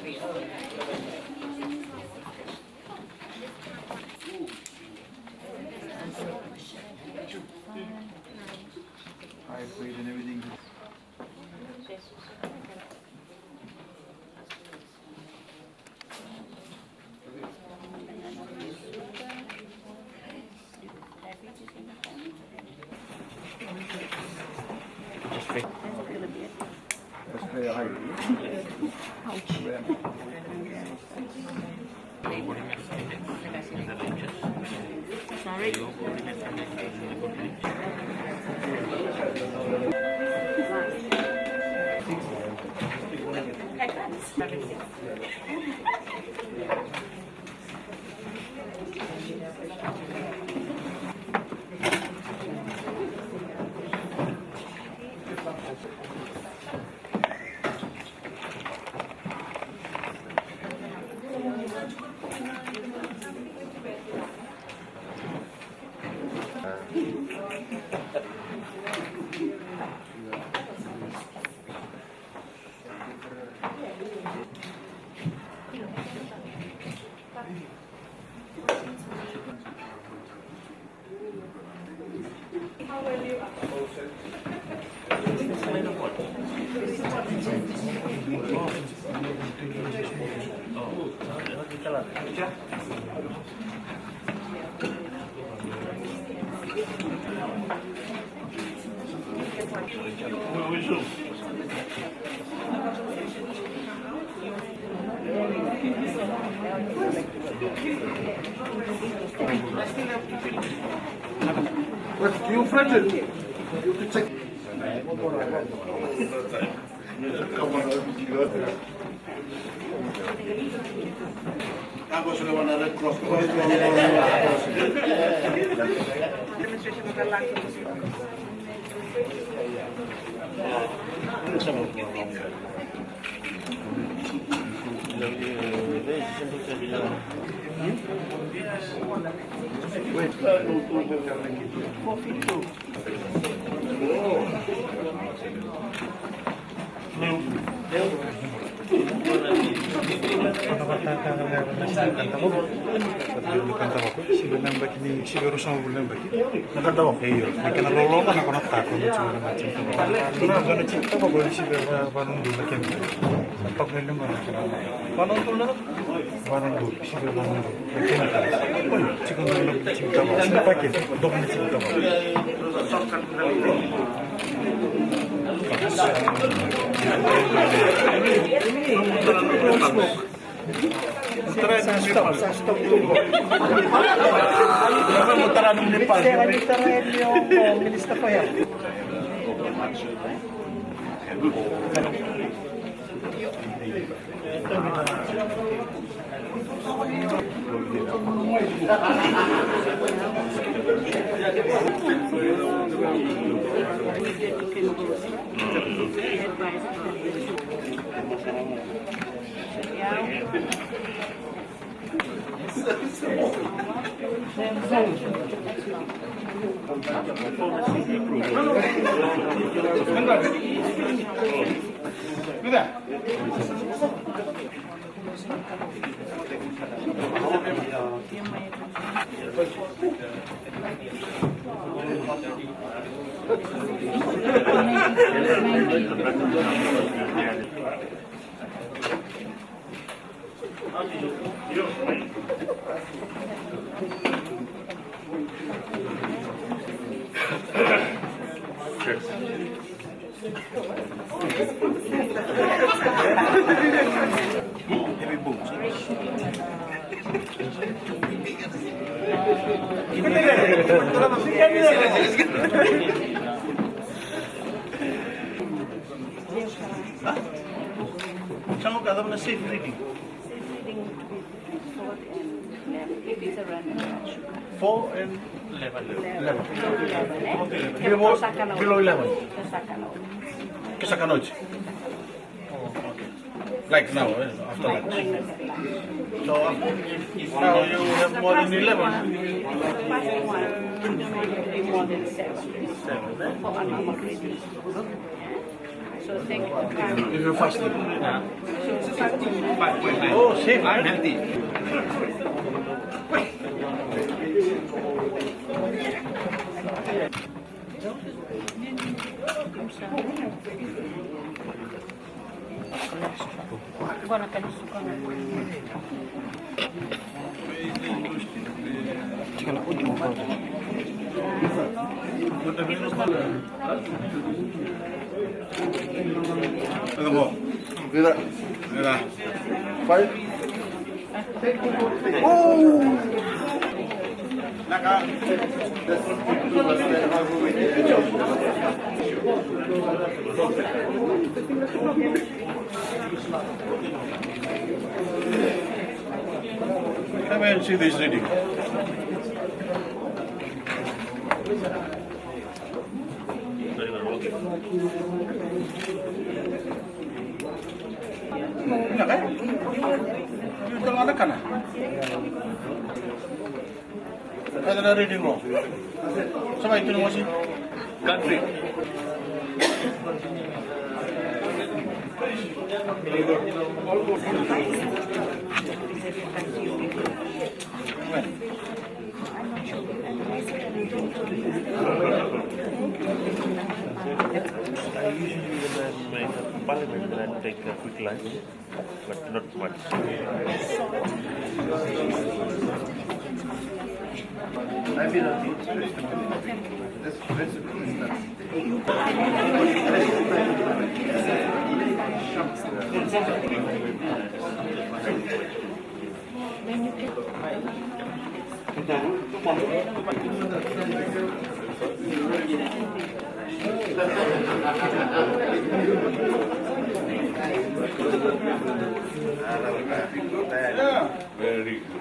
High grade and everything. Let's play a high What, you friended? You can check. Ako sila wana Red Cross. Siguro sa ulan ba? Nakadaw ko iyo. Nakanalolokan ako ng tako ng siguro natin. Kung ako na chikta ko ba siguro parang dula ken. Pag nilang ba? Parang dula. Parang dula siguro parang dula. Ken ta. Siguro na chikta ko. Sa paket dog na chikta ko. Stop tubo. Mutara ng Nepal. Yung minista pa yan. Heavy boots. Saan ka daw na safe reading? Safe reading forward and left. If it's a random, 4 and 11. Below 11. Below 11. Kasakanoich. Like now, after lunch. So now you have more than 11. Past 1, more than 7. For a normal reading. So take If you're fasting. Oh, safe. I'm healthy. Buona per il succo. Mira. Mira. Five. Come and see this reading. Enggak kan? Yung dalang anak ka na. Ada na reading mo. Sama ito mo si country. Usually when I'm in parliament, then I take a quick lunch, but not much. I feel this recipe is not. Very good.